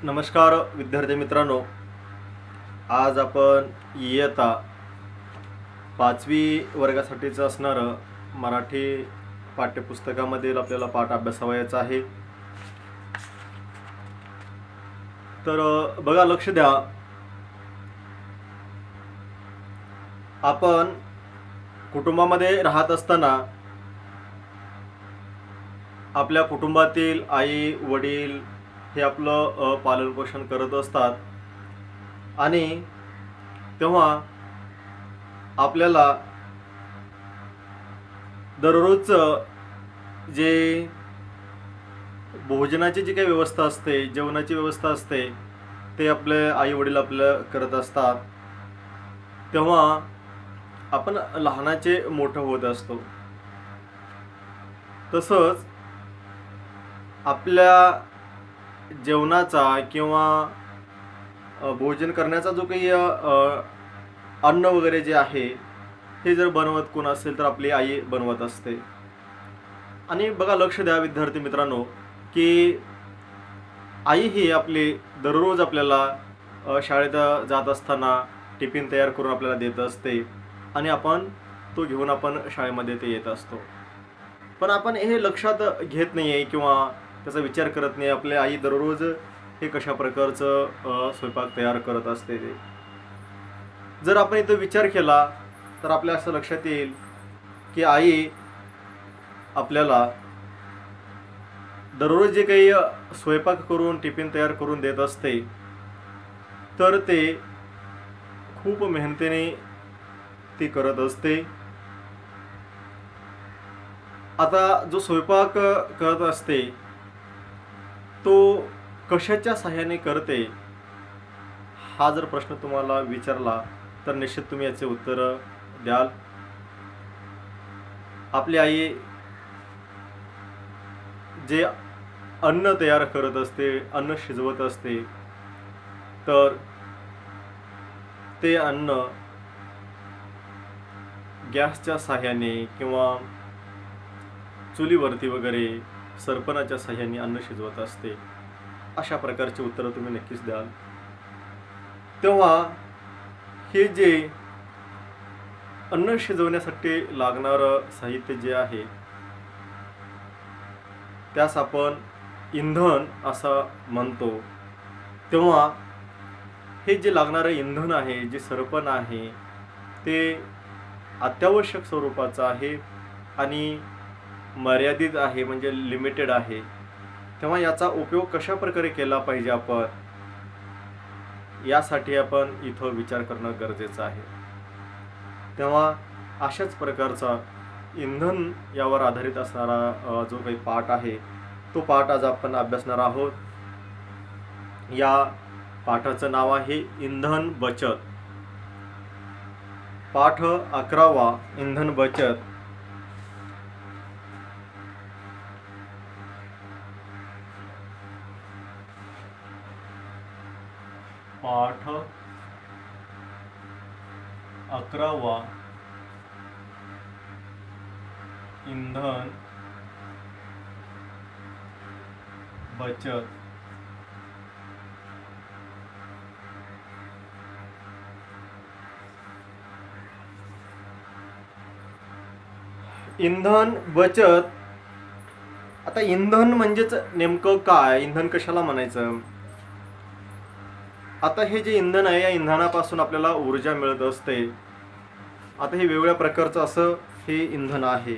नमस्कार विद्यार्थी मित्रांनो, आज आपण इयत्ता 5वी वर्गासाठीचं असणारं मराठी पाठ्यपुस्तकामधील आपल्याला पाठ अभ्यासावयाचा आहे. तर बघा, लक्ष द्या. आपण कुटुंबामध्ये राहत असताना आपल्या कुटुंबातील आई वडील हे आपलं पालनपोषण करत असतात आणि तेव्हा आपल्याला दररोजचं जे भोजनाची जी काही व्यवस्था असते, जेवणाची व्यवस्था असते, ते आपले आई वडील आपलं करत असतात. तेव्हा आपण लहानाचे मोठं होत असतो. तसंच आपल्या जेवणाचा किंवा भोजन करण्याचा जो काही अन्न वगैरे जे आहे, हे जर बनवत कोण असेल तर आपली आई बनवत असते. आणि बघा, लक्ष द्या विद्यार्थी मित्रांनो, की आई ही आपली दररोज आपल्याला शाळेत जात असताना टिफिन तयार करून आपल्याला देत असते आणि आपण तो घेऊन आपण शाळेमध्ये ते येत असतो. पण आपण हे लक्षात घेत नाही आहे किंवा त्याचा विचार करत नाही. आपली आई दररोज हे कशा प्रकारचं स्वयंपाक तयार करत असते ते. जर आपण इथं विचार केला तर आपल्या असं लक्षात येईल की आई आपल्याला दररोज जे काही स्वयंपाक करून टिफिन तयार करून देत असते, तर ते खूप मेहनतीने ती करत असते. आता जो स्वयंपाक करत असते तो कशाच्या सहाय्याने करते, हा जर प्रश्न तुम्हाला विचारला तर निश्चित तुम्ही याचे उत्तर द्याल. आपली आई जे अन्न तयार करत असते, अन्न शिजवत असते, तर ते अन्न गॅसच्या सहाय्याने किंवा चुलीवरती वगैरे सरपणाच्या सहाय्याने अन्न शिजवत असते. अशा प्रकारचे उत्तर तुम्ही नक्कीच द्याल. तेव्हा हे जे अन्न शिजवण्यासाठी लागणारं साहित्य जे आहे, त्यास आपण इंधन असं म्हणतो. तेव्हा हे जे लागणारं इंधन आहे, जे सरपण आहे, ते अत्यावश्यक स्वरूपाचं आहे आणि मर्यादित आहे, म्हणजे लिमिटेड आहे. तेव्हा याचा उपयोग कशा प्रकारे केला पाहिजे आपण, यासाठी आपण इथं विचार करणं गरजेचं आहे. तेव्हा अशाच प्रकारचा इंधन यावर आधारित असणारा जो काही पाठ आहे, तो पाठ आज आपण अभ्यासणार आहोत. या पाठाचं नाव आहे इंधन बचत. पाठ 11वा, इंधन बचत. पाठ 11वा, इंधन बचत. इंधन बचत. आता इंधन म्हणजेच नेमकं काय, इंधन कशाला म्हणायचं? आता हे जे इंधन आहे, या इंधनापासून आपल्याला ऊर्जा मिळत असते. आता हे वेगवेगळ्या प्रकारचं असं हे इंधन आहे.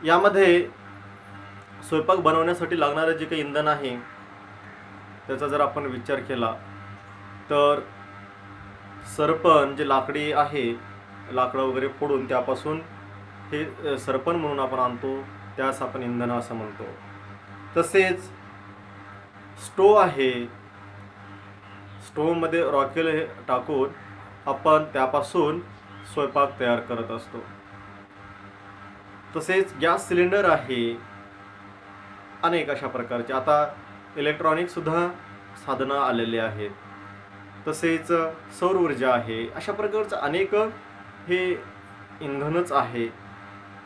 यामध्ये स्वयंपाक बनवण्यासाठी लागणारं जे काही इंधन आहे, त्याचा जर आपण विचार केला तर सरपण जे लाकडी आहे, लाकडं वगैरे फोडून त्यापासून हे सरपण म्हणून आपण आणतो, त्यास आपण इंधन असं म्हणतो. तसेच स्टोव आहे. स्टोवमध्ये रॉकेल टाकून आपण त्यापासून स्वयंपाक तयार करत असतो. तसेच गॅस सिलेंडर आहे. अनेक अशा प्रकारचे आता इलेक्ट्रॉनिक सुद्धा साधनं आलेली आहेत. तसेच सौर ऊर्जा आहे. अशा प्रकारचं अनेक हे इंधनच आहे.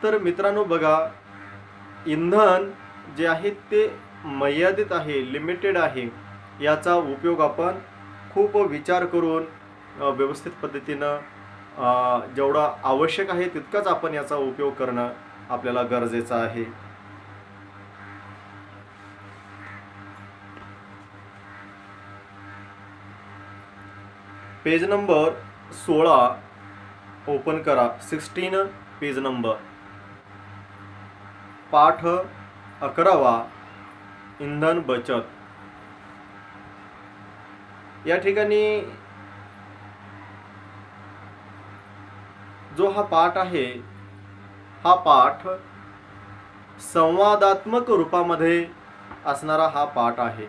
तर मित्रांनो बघा, इंधन जे आहे ते मर्यादित आहे, लिमिटेड आहे. याचा उपयोग आपण खूप विचार करून व्यवस्थित पद्धतीनं जेवढा आवश्यक आहे तितकाच आपण याचा उपयोग करणं आपल्याला गरजेचं आहे. पेज नंबर 16 ओपन करा. 16 पेज नंबर. पाठ 11वा इंधन बचत. या ठिकाणी जो हा पाठ आहे, हा पाठ संवादात्मक रूपामध्ये असणारा हा पाठ आहे.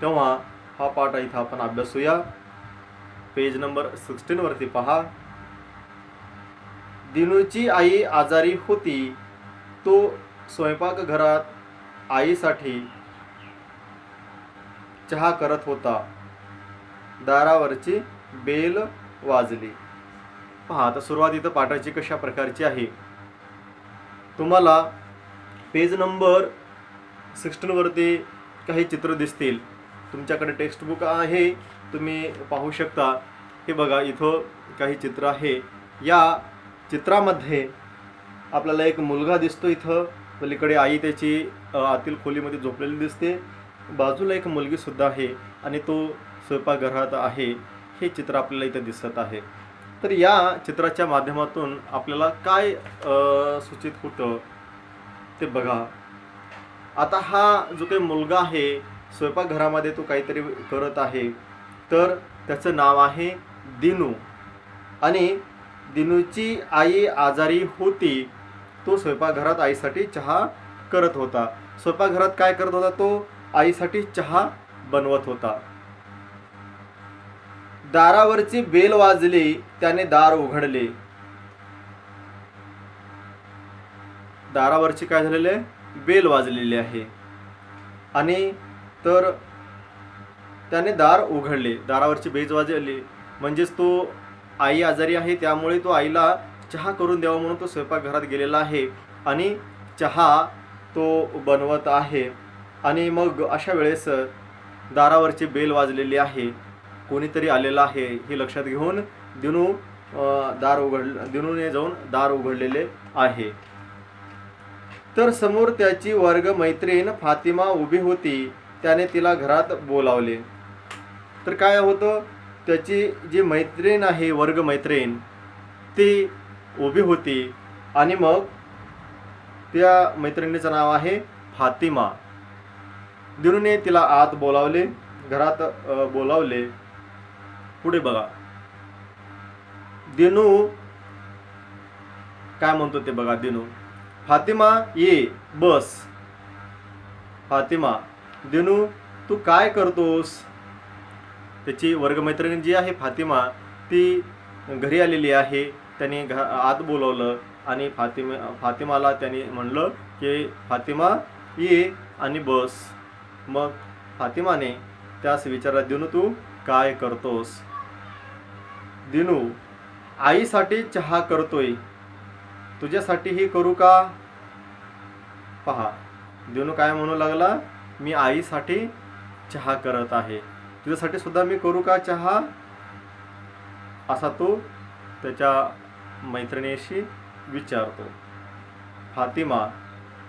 तेव्हा हा पाठ इथं आपण अभ्यासूया. पेज नंबर 16 वरती पहा. दिनूची आई आजारी होती. तो स्वयंपाकघरात आईसाठी चहा करत होता. दारावरची बेल वाजली. पहा, आता सुरुवात इथं पाठाची कशा प्रकारची आहे. तुम्हाला पेज नंबर 16 वरती काही चित्र दिसतील. तुमच्याकडे टेक्स्ट बुक आहे, तुम्ही पाहू शकता. हे बघा, इथं काही चित्र आहे. या चित्रामध्ये आपल्याला एक मुलगा दिसतो. इथं पलीकडे आई त्याची आतील खोलीमध्ये झोपलेली दिसते. बाजूला एक मुलगी सुद्धा आहे आणि तो स्वयंपाकघरात आहे. हे चित्र आपल्याला इथं दिसत आहे. तर या चित्राच्या माध्यमातून आपल्याला काय सूचित होतं ते बघा. आता हा जो काही मुलगा आहे स्वयंपाकघरामध्ये तो काहीतरी करत आहे. तर त्याचं नाव आहे दिनू आणि दिनूची आई आजारी होती. तो स्वयंपाकघरात आईसाठी चहा करत होता. स्वयंपाकघरात काय करत होता तो? आईसाठी चहा बनवत होता. दारावरची बेल वाजली. त्याने दार उघडले. दारावरची काय झालेले? बेल वाजलेली आहे. आणि तर त्याने दार उघडले. दारावरची बेल वाजली म्हणजेच तो आई आजारी आहे, त्यामुळे तो आईला चहा करून द्यावा म्हणून तो स्वयंपाकघरात गेलेला आहे आणि चहा तो बनवत आहे. आणि मग अशा वेळेस दारावरची बेल वाजलेली आहे. कोणीतरी आलेला आहे हे लक्षात घेऊन दिनूने जाऊन दार उघडलेले आहे. तर समोर त्याची वर्ग मैत्रीण फातिमा उभी होती. त्याने तिला घरात बोलावले. तर काय होतं, त्याची जी मैत्रीण आहे, वर्ग मैत्रीण, ती उभी होती आणि मग त्या मैत्रिणीचं नाव आहे फातिमा. दिनूने तिला आत बोलावले, घरात बोलावले. पुढे बघा, दिनू काय म्हणतो ते बघा. दिनू, फातिमा ये बस. फातिमा, दिनू तू काय करतोस? त्याची वर्गमैत्रिणी जी आहे फातिमा, ती घरी आलेली आहे. त्याने आत बोलवलं आणि फातिमाला त्याने म्हणलं की फातिमा ये आणि बस. मग फातिमाने त्यास विचारलं, दिनू तू काय करतोस? दिनू, आईसाठी चहा करतोय. तुझ्यासाठीही करू का? पहा, दिनू काय म्हणू लागला, मी आईसाठी चहा करत आहे, तुझ्यासाठी सुद्धा मी करू का चहा? असा तो त्याच्या मैत्रिणीशी विचारतो. फातिमा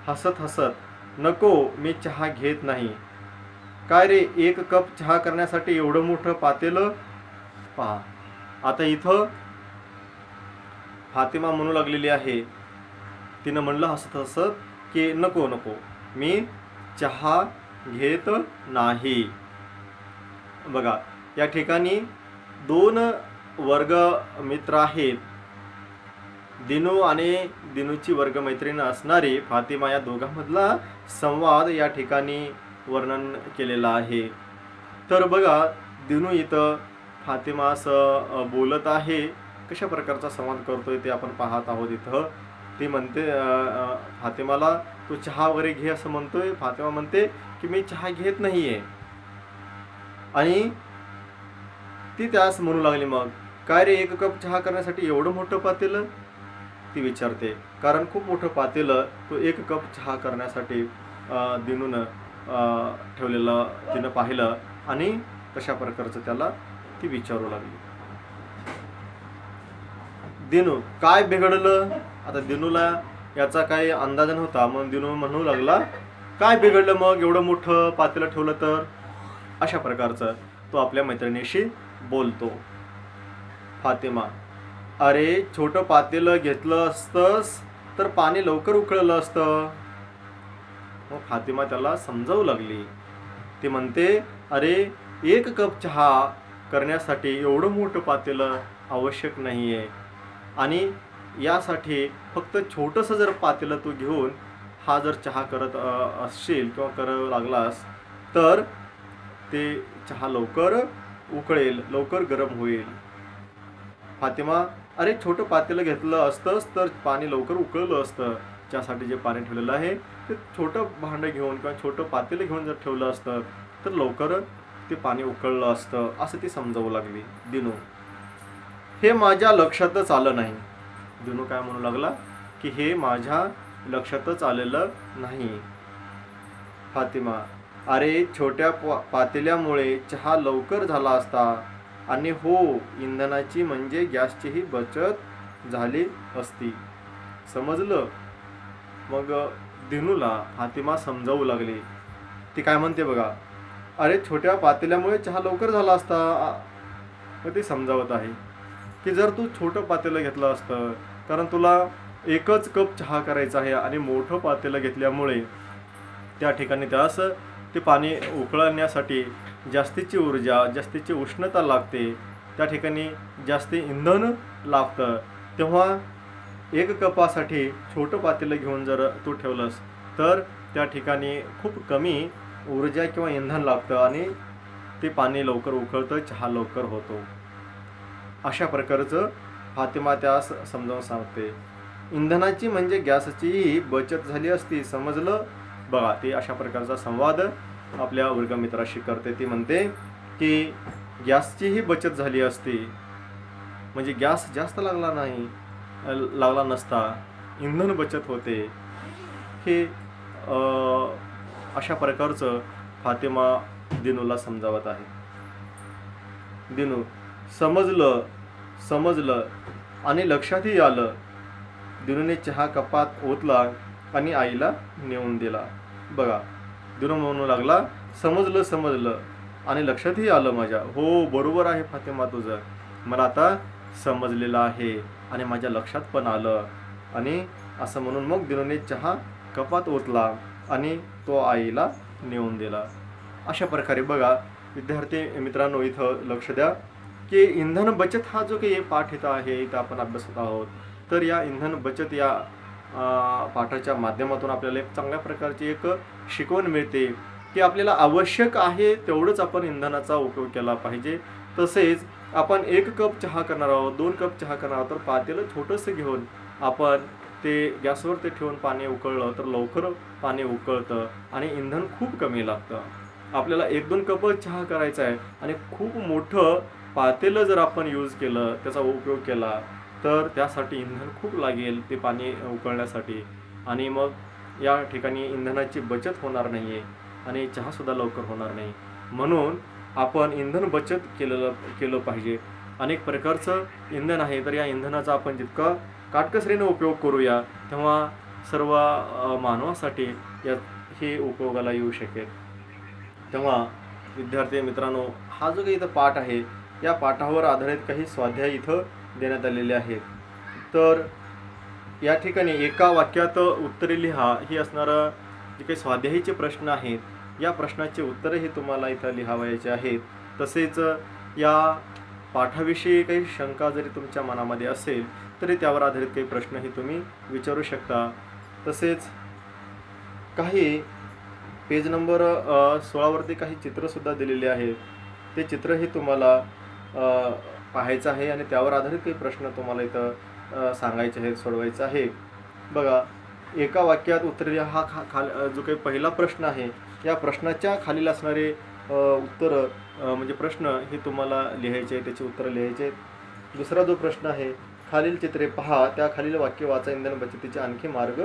हसत हसत, नको, मी चहा घेत नाही. काय रे, एक कप चहा करण्यासाठी एवढं मोठं पातेलं? पहा, आता इथं फातिमा म्हणू लागलेली आहे. तिनं म्हणलं हसत हसत की नको नको, मी चहा घेत नाही. बघा, या ठिकाणी दोन वर्ग मित्र आहेत. दिनू आणि दिनूची वर्गमैत्रीण असणारी फातिमा, या दोघांमधला संवाद या ठिकाणी वर्णन केलेला आहे. तर बघा, दिनू इथं फातिमास बोलत आहे. कशा प्रकारचा संवाद करतोय ते आपण पाहत आहोत. इथं ती म्हणते फातिमाला, तू चहा वगैरे घे असं म्हणतोय. फातिमा म्हणते की मी चहा घेत नाहीये. आणि ती त्यास म्हणू लागली, मग काय रे, एक कप चहा करण्यासाठी एवढं मोठं पातेलं? ती विचारते. कारण खूप मोठं पातेलं तो 1 कप चहा करण्यासाठी दिनूनं ठेवलेलं तिनं पाहिलं आणि तशा प्रकारचं त्याला ती विचारू लागली, दिनू काय बिघडलं? आता दिनूला याचा काही अंदाज नव्हता. मग दिनू म्हणू लागला, काय बिघडलं मग एवढं मोठं पातेलं ठेवलं तर? अशा प्रकारचं तो आपल्या मैत्रिणीशी बोलतो. फातिमा, अरे छोटं पातेलं घेतलं असतंस तर पाणी लवकर उकळलं असतं. मग फातिमा त्याला समजावू लागली. ती म्हणते, अरे 1 कप चहा करण्यासाठी एवढं मोठं पातेलं आवश्यक नाही आहे आणि यासाठी फक्त छोटंसं जर पातेलं तू घेऊन हा जर चहा करत असशील किंवा करावं लागलास तर ते चहा लवकर उकळेल, लवकर गरम होईल. फातिमा, अरे छोटं पातेलं घेतलं असतंस तर पाणी लवकर उकळलं असतं. ज्यासाठी जे पाणी ठेवलेलं आहे ते छोटं भांडं घेऊन किंवा छोटं पातेलं घेऊन जर ठेवलं असतं तर लवकर ते पाणी उकळलं असतं, असं ती समजावू लागली. दिनू, हे माझ्या लक्षातच आलं नाही. दिनू काय म्हणू लागला की हे माझ्या लक्षातच आलेलं नाही. फातिमा, अरे छोट्या पातेल्यामुळे चहा लवकर झाला असता आणि हो, इंधनाची म्हणजे गॅसचीही बचत झाली असती. समजलं? मग दिनूला फातिमा समजावू लागली. ती काय म्हणते बघा, अरे छोट्या पातेल्यामुळे चहा लवकर झाला असता. मग ती समजावत आहे की जर तू छोटं पातेलं घेतलं असतं, कारण तुला 1च कप चहा करायचा आहे आणि मोठं पातेलं घेतल्यामुळे त्या ठिकाणी त्यास ते पाणी उकळण्यासाठी जास्तीची ऊर्जा, जास्तीची उष्णता लागते, त्या ठिकाणी जास्ती इंधन लागतं. तेव्हा 1 कपासाठी छोटं पातेलं घेऊन जर तू ठेवलंस तर त्या ठिकाणी खूप कमी ऊर्जा किंवा इंधन लागतं आणि ते पाणी लवकर उकळतं, चहा लवकर होतो. अशा प्रकारचं फातिमा त्यास समजावून सांगते. इंधनाची म्हणजे गॅसचीही बचत झाली असती. समजलं? बघा, ती अशा प्रकारचा संवाद आपल्या वर्गमित्राशी करते. ती म्हणते की गॅसचीही बचत झाली असती, म्हणजे गॅस जास्त लागला नसता, इंधन बचत होते. हे अशा प्रकारचं फातिमा दिनूला समजावत आहे. दिनू, समजलं आणि लक्षातही आलं. दिनूने चहा कपात ओतला आणि आईला नेऊन दिला. बघा, दिनू म्हणू लागला, समजलं आणि लक्षातही आलं माझ्या. हो, बरोबर आहे फातिमा तुझं, मला आता समजलेलं आहे आणि माझ्या लक्षात पण आलं. आणि असं म्हणून मग दिनूने चहा कपात ओतला आणि तो आईला नेऊन दिला. अशा प्रकारे बघा विद्यार्थी मित्रांनो, इथं लक्ष द्या की इंधन बचत हा जो काही पाठ इथं आहे, इथं आपण अभ्यासत आहोत, तर या इंधन बचत या पाठाच्या माध्यमातून आपल्याला एक चांगल्या प्रकारची एक शिकवण मिळते की आपल्याला आवश्यक आहे तेवढंच आपण इंधनाचा उपयोग केला पाहिजे. तसेच आपण 1 कप चहा करणार आहोत, 2 कप चहा करणार आहोत, तर पातेलं छोटंसं घेऊन आपण ते गॅसवर ते ठेवून पाणी उकळलं तर लवकर पाणी उकळतं आणि इंधन खूप कमी लागतं. आपल्याला 1-2 कप चहा करायचा आहे आणि खूप मोठं पातेलं जर आपण यूज केलं, त्याचा उपयोग केला, तर त्यासाठी इंधन खूप लागेल ते पाणी उकळण्यासाठी आणि मग या ठिकाणी इंधनाची बचत होणार नाही आहे आणि चहासुद्धा लवकर होणार नाही. म्हणून आपण इंधन बचत केलं पाहिजे. अनेक प्रकारचं इंधन आहे, तर या इंधनाचा आपण जितका काटकसरीने उपयोग करूया तेव्हा सर्व मानवासाठी हे उपयोगाला येऊ शकेल. तेव्हा विद्यार्थी मित्रांनो, हा जो काही इथं पाठ आहे, या पाठावर आधारित काही स्वाध्याय इथं देण्यात आलेले आहेत. तर या ठिकाणी एका वाक्यात उत्तरे लिहा ही असणारं जे काही स्वाध्यायीचे प्रश्न आहेत, या प्रश्नाचे उत्तरही तुम्हाला इथं लिहावयाचे आहेत. तसेच या पाठाविषयी काही शंका जरी तुमच्या मनामध्ये असेल तरी त्यावर आधारित काही प्रश्नही तुम्ही विचारू शकता. तसेच काही पेज नंबर 16वरती काही चित्रसुद्धा दिलेले आहेत, ते चित्रही तुम्हाला पाहायचं आहे आणि त्यावर आधारित काही प्रश्न तुम्हाला इथं सांगायचे आहेत, सोडवायचे आहे. बघा, एका वाक्यात उत्तरे हा जो काही पहिला प्रश्न आहे, या प्रश्नाच्या खालील असणारे उत्तरं म्हणजे प्रश्न हे तुम्हाला लिहायचे आहे, त्याची उत्तरं लिहायचे आहेत. दुसरा जो प्रश्न आहे, खालील चित्रे पहा, त्या खालील वाक्य वाचा, इंधन बचतीचे आणखी मार्ग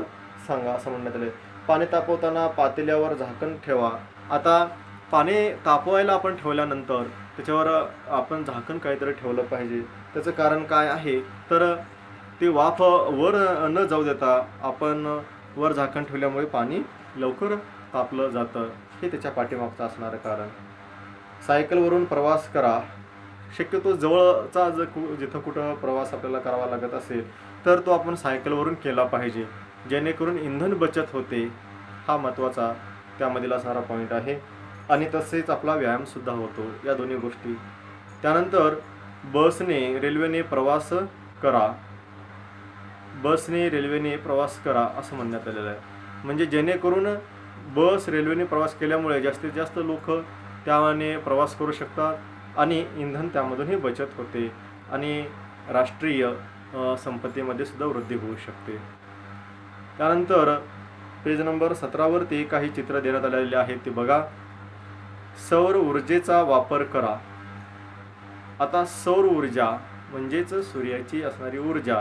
सांगा असं म्हणण्यात आले. पाणी तापवताना पातेल्यावर झाकण ठेवा. आता पाणी तापवायला आपण ठेवल्यानंतर त्याच्यावर आपण झाकण काहीतरी ठेवलं पाहिजे. त्याचं कारण काय आहे तर ते वाफ वर न जाऊ देता आपण वर झाकण ठेवल्यामुळे पाणी लवकर तापलं जातं. हे त्याच्या पाठीमागचं असणारं कारण. सायकलवरून प्रवास करा. शक्यतो जवळचा जिथं कुठं प्रवास आपल्याला करावा लागत असेल तर तो आपण सायकलवरून केला पाहिजे, जेणेकरून इंधन बचत होते. हा महत्त्वाचा त्यामधील असणारा पॉईंट आहे. आणि तसेच आपला व्यायामसुद्धा होतो, या दोन्ही गोष्टी. त्यानंतर बसने रेल्वेने प्रवास करा. बसने रेल्वेने प्रवास करा असं म्हणण्यात आलेलं आहे. म्हणजे जेणेकरून बस रेल्वेने प्रवास केल्यामुळे जास्तीत जास्त लोक त्याने प्रवास करू शकतात आणि इंधन त्यामधूनही बचत होते आणि राष्ट्रीय संपत्तीमध्ये सुद्धा वृद्धी होऊ शकते. त्यानंतर पेज नंबर 17वरती काही चित्र देण्यात आलेले आहेत, ते बघा. सौर ऊर्जेचा वापर करा. आता सौर ऊर्जा म्हणजेच सूर्याची असणारी ऊर्जा,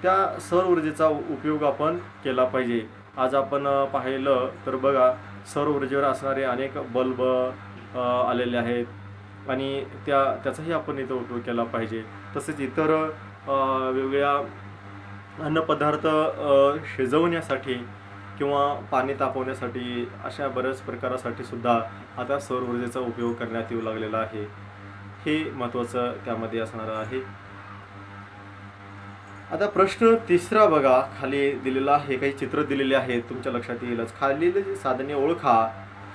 त्या सौर ऊर्जेचा उपयोग आपण केला पाहिजे. आज आपण पाहिलं तर बघा, सौर ऊर्जेवर असणारे अनेक बल्ब आलेले आहेत आणि त्याचाही आपण इथं उपयोग केला पाहिजे. तसेच इतर वेगवेगळ्या अन्नपदार्थ शिजवण्यासाठी किंवा पाणी तापवण्यासाठी अशा बऱ्याच प्रकारासाठी सुद्धा आता सौर ऊर्जेचा उपयोग करण्यात येऊ लागलेला आहे. हे महत्त्वाचं त्यामध्ये असणारं आहे. आता प्रश्न तिसरा बघा, खाली दिलेला आहे, काही चित्र दिलेली आहेत, तुमच्या लक्षात येईलच. खालील साधने ओळखा.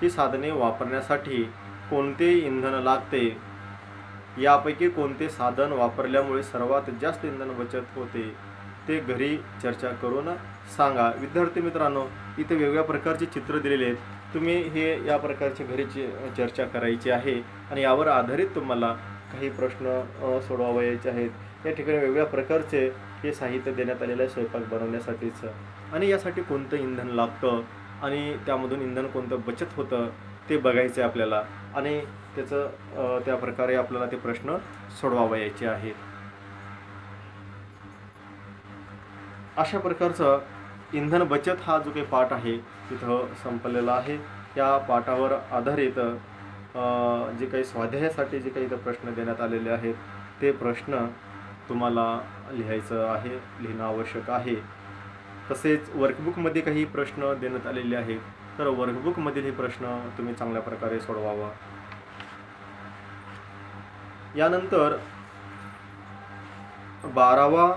ही साधने वापरण्यासाठी कोणते इंधन लागते? यापैकी कोणते साधन वापरल्यामुळे सर्वात जास्त इंधन बचत होते ते घरी चर्चा करून सांगा. विद्यार्थी मित्रांनो, इथे वेगवेगळ्या प्रकारचे चित्र दिलेले आहेत. तुम्ही हे या प्रकारचे घरी चर्चा करायची आहे आणि यावर आधारित तुम्हाला काही प्रश्न सोडवायचे आहेत. या ठिकाणी वेगवेगळ्या प्रकारचे हे साहित्य देण्यात आलेलं आहे स्वयंपाक बनवण्यासाठीच, आणि यासाठी कोणतं इंधन लागतं आणि त्यामधून इंधन कोणतं बचत होतं ते बघायचं आहे आपल्याला, आणि त्याचं त्या प्रकारे आपल्याला ते प्रश्न सोडवायचे आहेत. अशा प्रकारचं इंधन बचत हा जो काही पाठ आहे तिथं संपलेला आहे. या पाठावर आधारित जे काही स्वाध्यायासाठी जे काही इथं प्रश्न देण्यात आलेले आहेत ते प्रश्न तुम्हाला लिहायचं आहे, लिहिणं आवश्यक आहे. तसेच वर्कबुकमध्ये काही प्रश्न देण्यात आलेले आहेत, तर वर्कबुकमधील हे प्रश्न तुम्ही चांगल्या प्रकारे सोडवावा. यानंतर 12वा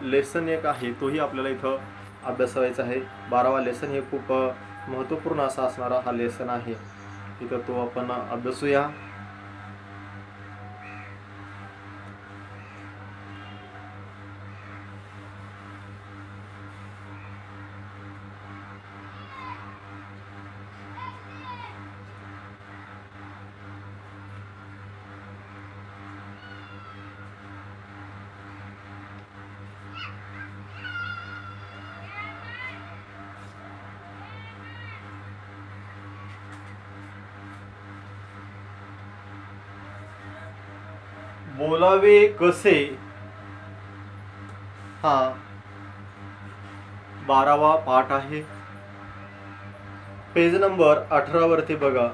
लेसन एक आहे, तोही आपल्याला इथं अभ्यासायचा आहे. 12वा लेसन हे खूप महत्त्वपूर्ण असा असणारा हा लेसन आहे, इथं तो आपण अभ्यासूया. बोलावे कसे हा 12वा पाठ आहे. पेज नंबर 18 वरती बघा.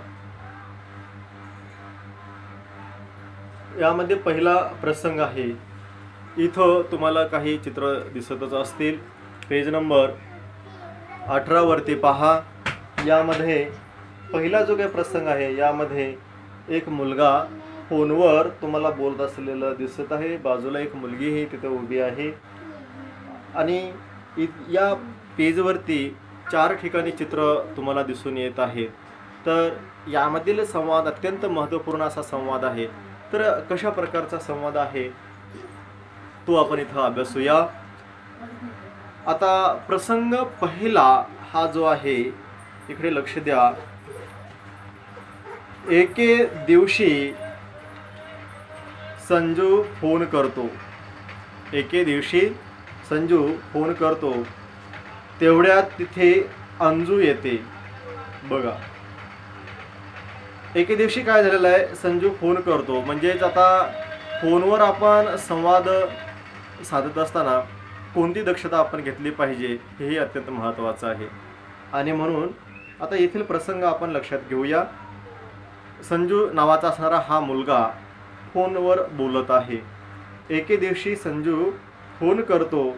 यामध्ये पहिला प्रसंग आहे. इथं तुम्हाला काही चित्र दिसतच असतील. पेज नंबर 18 वरती पहा. यामध्ये पहिला जो काही प्रसंग आहे, यामध्ये एक मुलगा फोनवर तुम्हाला बोलत असलेलं दिसत आहे. बाजूला एक मुलगीही तिथे उभी आहे आणि या पेजवरती 4 ठिकाणी चित्र तुम्हाला दिसून येत आहेत. तर यामधील संवाद अत्यंत महत्त्वपूर्ण असा संवाद आहे. तर कशा प्रकारचा संवाद आहे तो आपण इथं अभ्यासूया. आता प्रसंग पहिला हा जो आहे, इकडे लक्ष द्या. एके दिवशी संजू फोन करतो. एके दिवशी संजू फोन करतो, तेवढ्यात तिथे अंजू येते. बघा, एके दिवशी काय झालेलं आहे, संजू फोन करतो, म्हणजेच आता फोनवर आपण संवाद साधत असताना कोणती दक्षता आपण घेतली पाहिजे हेही अत्यंत महत्त्वाचं आहे. आणि म्हणून आता येथील प्रसंग आपण लक्षात घेऊया. संजू नावाचा असणारा हा मुलगा फोनवर बोलत आहे. एके दिवशी संजू फोन करतो,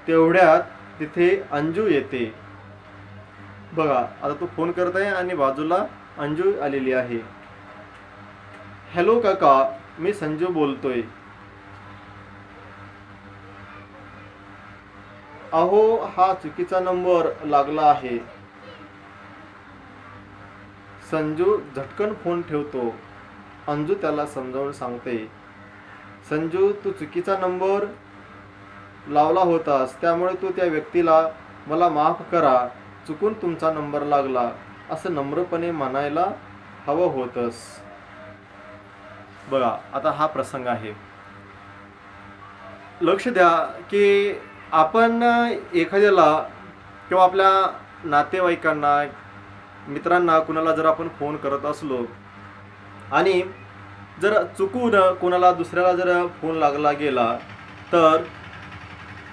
तेवढ्यात तिथे अंजू येते. बघा, आता तो फोन करत आहे आणि बाजूला अंजू आलेली आहे. हॅलो काका, मी संजू बोलतोय. अहो, हा चुकीचा नंबर लागला आहे. संजू झटकन फोन ठेवतो. अंजू त्याला समजावून सांगते. संजू, तू चुकीचा नंबर लावला होतास, त्यामुळे तू त्या व्यक्तीला मला माफ करा, चुकून तुमचा नंबर लागला असं नम्रपणे म्हणायला हवं होतंस. बघा, आता हा प्रसंग आहे. लक्ष द्या की आपण एखाद्याला किंवा आपल्या नातेवाईकांना, मित्रांना, कुणाला जर आपण फोन करत असलो आणि जर चुकून कोणाला दुसऱ्याला जर फोन लागला गेला तर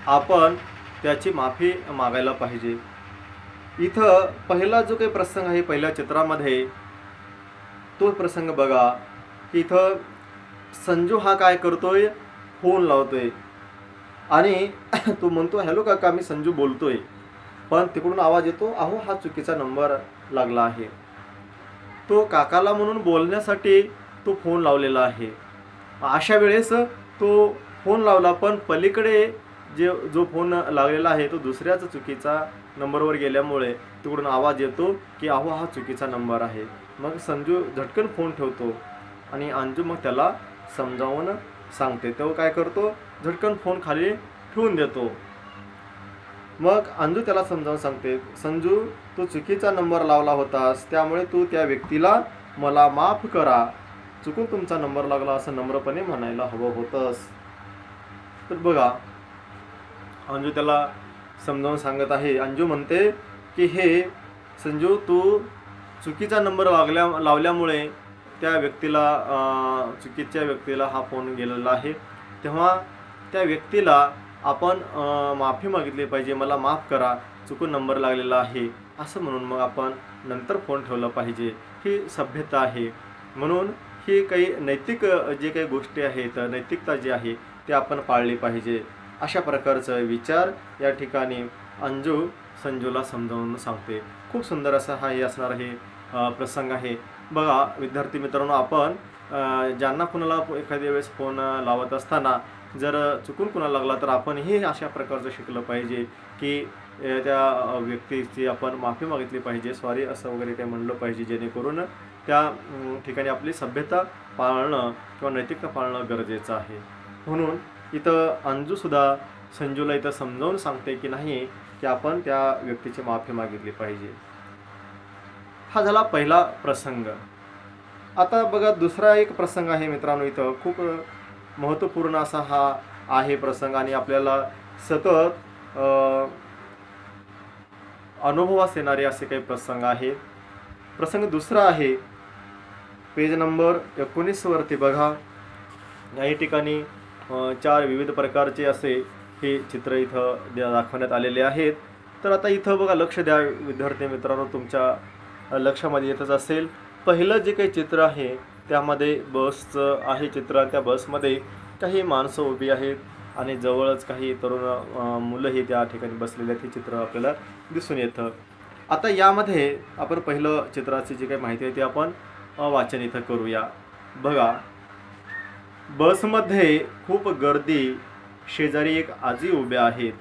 आपण त्याची माफी मागायला पाहिजे. इथं पहिला जो काही प्रसंग आहे पहिल्या चित्रामध्ये, तो प्रसंग बघा की इथं संजू हा काय करतोय, फोन लावतोय आणि तो म्हणतो, हॅलो काका, मी संजू बोलतोय. पण तिकडून आवाज येतो, अहो, हा चुकीचा नंबर लागला आहे. तो काकाला म्हणून बोलण्यासाठी तो फोन लावलेला आहे. अशा वेळेस तो फोन लावला, पण पलीकडे जो फोन लागलेला आहे तो दुसऱ्याच चुकीचा नंबरवर गेल्यामुळे तिकडून आवाज येतो की अहो, हा चुकीचा नंबर आहे. मग संजू झटकन फोन ठेवतो आणि अंजू मग त्याला समजावून सांगते. तो काय करतो, झटकन फोन खाली ठेवून देतो. मग अंजू त्याला समजावून सांगते, संजू, तू चुकीचा नंबर लावला होतास, त्यामुळे तू त्या व्यक्तीला मला माफ करा, चुकून तुमचा नंबर लागला असं नम्रपणे म्हणायला हवं होतंस. तर बघा, अंजू त्याला समजावून सांगत आहे. अंजू म्हणते की हे संजू, तू चुकीचा नंबर लावल्यामुळे त्या व्यक्तीला, चुकीच्या व्यक्तीला हा फोन गेलेला आहे. तेव्हा त्या व्यक्तीला आपण माफी मागितली पाहिजे, मला माफ करा, चुकून नंबर लागलेला आहे असं म्हणून मग आपण नंतर फोन ठेवला पाहिजे. ही सभ्यता आहे. म्हणून ही काही नैतिक जे काही गोष्टी आहेत, नैतिकता जी आहे ती आपण पाळली पाहिजे. अशा प्रकारचा विचार या ठिकाणी अंजू संजूला समजावून सांगते. खूप सुंदर असा हा असणार हे प्रसंग आहे. बघा विद्यार्थी मित्रांनो, आपण ज्यांना कुणाला एखाद्या वेळेस फोन लावत असताना जर चुकून कुणाला लागला तर आपण हे अशा प्रकारचं शिकलं पाहिजे की त्या व्यक्तीची आपण माफी मागितली पाहिजे, सॉरी असं वगैरे काही म्हणलं पाहिजे, जेणेकरून त्या ठिकाणी आपली सभ्यता पाळणं किंवा नैतिकता पाळणं गरजेचं आहे. म्हणून इथं अंजूसुद्धा संजूला इथं समजावून सांगते की नाही, की आपण त्या व्यक्तीची माफी मागितली पाहिजे. हा झाला पहिला प्रसंग. आता बघा, दुसरा एक प्रसंग आहे मित्रांनो. इथं खूप महत्त्वपूर्ण असा हा आहे प्रसंग आणि आपल्याला सतत अनुभवास येणारे असे काही प्रसंग आहेत. प्रसंग दुसरा आहे पेज नंबर 19 वरती बघा. या ठिकाणी 4 विविध प्रकारचे असे हे चित्र इथं दाखवण्यात आलेले आहेत. तर आता इथं बघा, लक्ष द्या विद्यार्थी मित्रांनो, तुमच्या लक्षामध्ये येतच असेल. पहिलं जे काही चित्र आहे त्यामध्ये बसचं आहे चित्र. त्या बसमध्ये काही माणसं उभी आहेत आणि जवळच काही तरुण मुलंही त्या ठिकाणी बसलेले आहेत. हे चित्र आपल्याला दिसून येतं. आता यामध्ये आपण पहिलं चित्राची जी काही माहिती आहे ती आपण वाचन इथं करूया. बघा, बसमध्ये खूप गर्दी, शेजारी एक आजी उभ्या आहेत.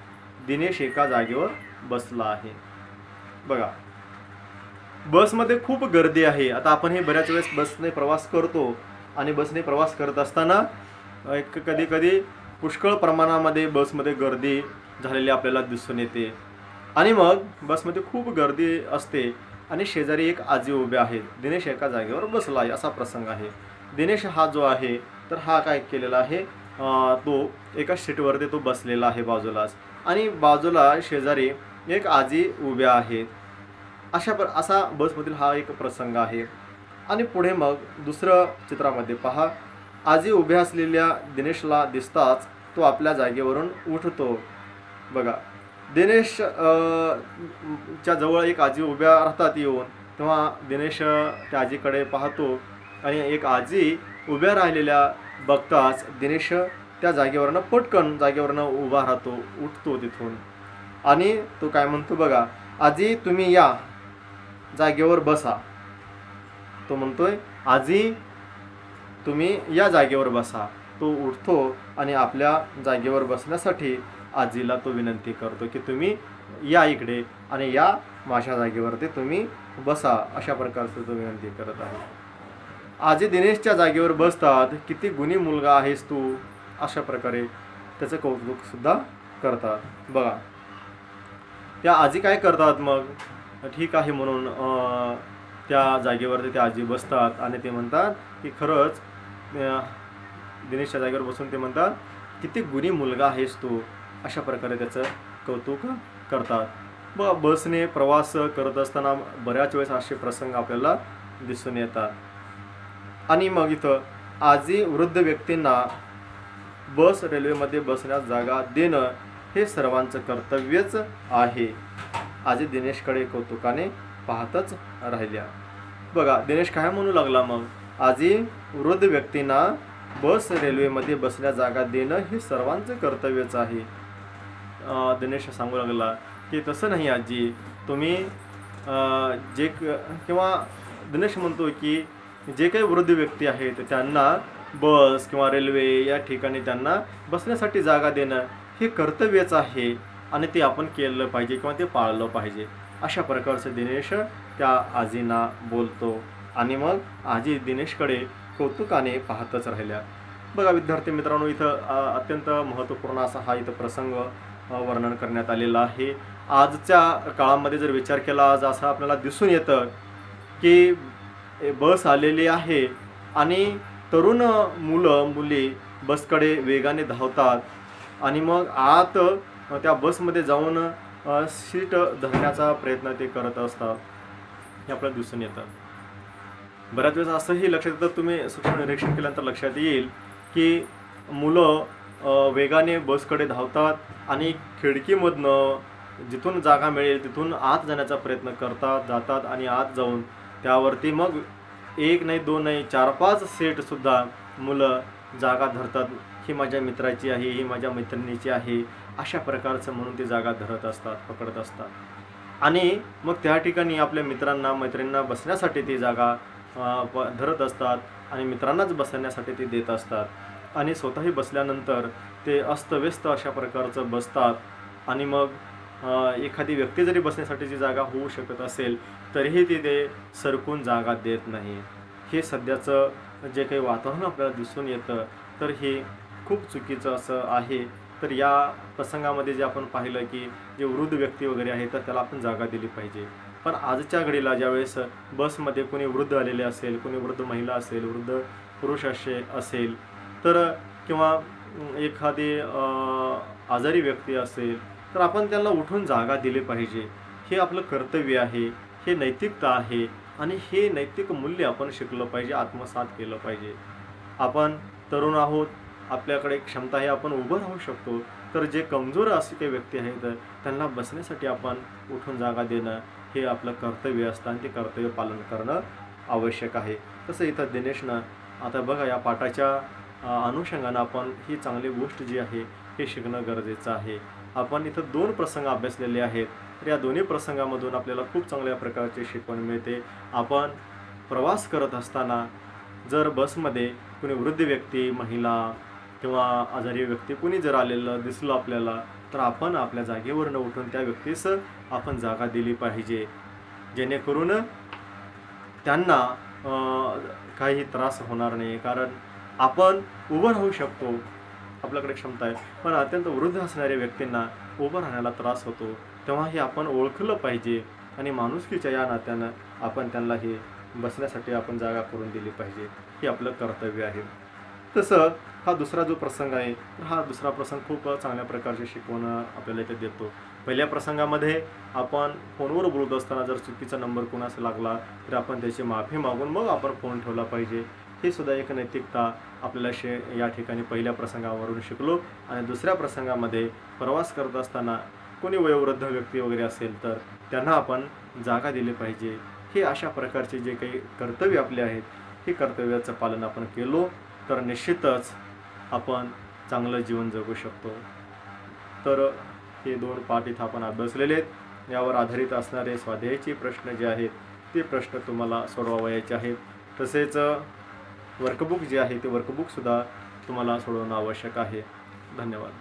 दिनेश एका जागेवर बसला आहे. बघा, बसमध्ये खूप गर्दी आहे. आता आपण हे बऱ्याच वेळेस बसने प्रवास करतो आणि बसने प्रवास करत असताना कधी कधी पुष्कळ प्रमाणामध्ये बसमध्ये गर्दी झालेली आपल्याला दिसून येते आणि मग बसमध्ये खूप गर्दी असते आणि शेजारी एक आजी उभ्या आहेत. दिनेश एका जागेवर बसला आहे असा प्रसंग आहे. दिनेश हा जो आहे तर हा काय केलेला आहे, तो एका सीटवरती तो बसलेला आहे बाजूलाच आणि बाजूला शेजारी एक आजी उभ्या आहेत. असा बसमधील हा एक प्रसंग आहे. आणि पुढे मग दुसरं चित्रामध्ये पहा, आजी उभ्या असलेल्या दिनेशला दिसताच तो आपल्या जागेवरून उठतो. बघा, दिनेश च्या जवळ एक आजी उभ्या राहतात येऊन. तेव्हा दिनेश त्या आजीकडे पाहतो आणि एक आजी उभ्या राहिलेल्या बघताच दिनेश त्या जागेवरनं पटकन जागेवरनं उभा राहतो, उठतो तिथून आणि तो काय म्हणतो बघा, आजी तुम्ही या जागेवर बसा. तो म्हणतोय आजी तुम्ही या जागेवर बसा. तो उठतो आणि आपल्या जागेवर बसण्यासाठी आजीला तो विनंती करतो की तुम्ही या इकडे आणि या माझ्या जागेवरती तुम्ही बसा. अशा प्रकारचं तो विनंती करत आहे. आजी दिनेशच्या जागेवर बसतात. किती गुणी मुलगा आहेस तू, अशा प्रकारे त्याचं कौतुक सुद्धा करतात. बघा, त्या आजी काय करतात मग, ठीक आहे म्हणून त्या जागेवरती त्या आजी बसतात आणि ते म्हणतात की खरंच दिनेशच्या जागेवर बसून ते म्हणतात किती गुणी मुलगा आहेस तू, अशा प्रकारे त्याचं कौतुक करतात. बघा, बसने प्रवास करत असताना बऱ्याच वेळेस असे प्रसंग आपल्याला दिसून येतात. आणि मग इथं आजी वृद्ध व्यक्तींना बस रेल्वेमध्ये बसण्यास जागा देणं हे सर्वांचं कर्तव्यच आहे. आजी दिनेशकडे कौतुकाने पाहतच राहिल्या. बघा, दिनेश काय म्हणू लागला मग, आजी वृद्ध व्यक्तींना बस रेल्वेमध्ये बसण्यास जागा देणं हे सर्वांचं कर्तव्यच आहे. दिनेश सांगू लागला की तसं नाही आजी, तुम्ही किंवा दिनेश म्हणतो की जे काही वृद्ध व्यक्ती आहेत त्यांना बस किंवा रेल्वे या ठिकाणी त्यांना बसण्यासाठी जागा देणं हे कर्तव्यच आहे आणि ते आपण केलं पाहिजे किंवा ते पाळलं पाहिजे. अशा प्रकारचं दिनेश त्या आजींना बोलतो आणि मग आजी दिनेशकडे कौतुकाने पाहतच राहिल्या. बघा विद्यार्थी मित्रांनो, इथं अत्यंत महत्त्वपूर्ण असा हा इथं प्रसंग वर्णन करण्यात आलेला आहे. आजच्या काळामध्ये जर विचार केला, आज असं आपल्याला दिसून येतं की बस आलेली आहे आणि तरुण मुलं मुली बसकडे वेगाने धावतात आणि मग आत त्या बसमध्ये जाऊन सीट धरण्याचा प्रयत्न ते करत असतात, हे आपल्याला दिसून येतं. बऱ्याच वेळेस असंही लक्षात येतं, तुम्ही सूक्ष्म निरीक्षण केल्यानंतर लक्षात येईल की मुलं वेगाने बसकडे धावतात आणि खिडकीमधनं जिथून जागा मिळेल तिथून आत जाण्याचा प्रयत्न करतात, जातात आणि आत जाऊन त्यावरती मग एक नाही, दोन नाही, 4-5 सीटसुद्धा मुलं जागा धरतात. ही माझ्या मित्राची आहे, ही माझ्या मैत्रिणीची आहे, अशा प्रकारचं म्हणून ती जागा धरत असतात, पकडत असतात. आणि मग त्या ठिकाणी आपल्या मित्रांना मैत्रिणींना बसण्यासाठी ती जागा धरत असतात आणि मित्रांनाच बसण्यासाठी ते देत असतात आणि स्वतःही बसल्यानंतर ते अस्तव्यस्त अशा प्रकारचं बसतात. आणि मग एखादी व्यक्ती जरी बसण्यासाठीची जागा होऊ शकत असेल तरीही ते सरकून जागा देत नाही. हे सध्याचं जे काही वातावरण आपल्याला दिसून येतं तर हे खूप चुकीचं असं आहे. तर या प्रसंगामध्ये जे आपण पाहिलं की जे वृद्ध व्यक्ती वगैरे आहे तर त्याला आपण जागा दिली पाहिजे. पण आजच्या घडीला ज्यावेळेस बसमध्ये कोणी वृद्ध आलेले असेल, कोणी वृद्ध महिला असेल, वृद्ध पुरुष असेल तर किंवा एखादी आजारी व्यक्ती असेल तर आपण त्यांना उठून जागा दिली पाहिजे. हे आपलं कर्तव्य आहे, हे नैतिकता आहे आणि हे नैतिक मूल्य आपण शिकलं पाहिजे, आत्मसात केलं पाहिजे. आपण तरुण आहोत, आपल्याकडे क्षमता आहे, आपण उभं राहू शकतो. तर जे कमजोर असे काही व्यक्ती आहेत त्यांना बसण्यासाठी आपण उठून जागा देणं हे आपलं कर्तव्य असतं आणि ते कर्तव्य पालन करणं आवश्यक आहे. तसं इथं दिनेशनं आता बघा या पाठाच्या अनुषंगानं आपण ही चांगली गोष्ट जी आहे हे शिकणं गरजेचं आहे. आपण इथं 2 प्रसंग अभ्यासलेले आहेत. तर या दोन्ही प्रसंगामधून आपल्याला खूप चांगल्या प्रकारची शिकवण मिळते. आपण प्रवास करत असताना जर बसमध्ये कोणी वृद्ध व्यक्ती, महिला किंवा आजारी व्यक्ती कोणी जर आलेलं दिसलं आपल्याला तर आपण आपल्या जागेवरनं उठून त्या व्यक्तीस आपण जागा दिली पाहिजे, जेणेकरून त्यांना काही त्रास होणार नाही. कारण आपण उभं राहू शकतो, आपल्याकडे क्षमता आहे, पण अत्यंत वृद्ध असणाऱ्या व्यक्तींना उभं राहण्याला त्रास होतो. तेव्हा हे आपण ओळखलं पाहिजे आणि माणुसकीच्या या नात्यानं आपण त्यांना हे बसण्यासाठी आपण जागा करून दिली पाहिजे, हे आपलं कर्तव्य आहे. तसं हा दुसरा जो प्रसंग आहे हा दुसरा प्रसंग खूप चांगल्या प्रकारची शिकवण आपल्याला इथे देतो. पहिल्या प्रसंगामध्ये आपण फोनवर बोलत असताना जर चुकीचा नंबर कोणास लागला तर आपण त्याची माफी मागून मग आपण फोन ठेवला पाहिजे. ही सुद्धा एक नैतिकता आपल्याला या ठिकाणी पहिल्या प्रसंगावरून शिकलो. आणि दुसऱ्या प्रसंगामध्ये प्रवास करत असताना कोणी वयोवृद्ध व्यक्ती वगैरे असेल तर त्यांना आपण जागा दिली पाहिजे. हे अशा प्रकारचे जे काही कर्तव्य आपले आहेत, हे कर्तव्याचं पालन आपण केलो तर निश्चितच आपण चांगलं जीवन जगू शकतो. तर हे 2 पाठ इथं आपण अभ्यासलेले आहेत. यावर आधारित असणारे स्वाध्यायाचे प्रश्न जे आहेत ते प्रश्न तुम्हाला सोडवायचे आहेत. तसेच वर्कबुक जे आहे ते वर्कबुकसुद्धा तुम्हाला सोडवणं आवश्यक आहे. धन्यवाद.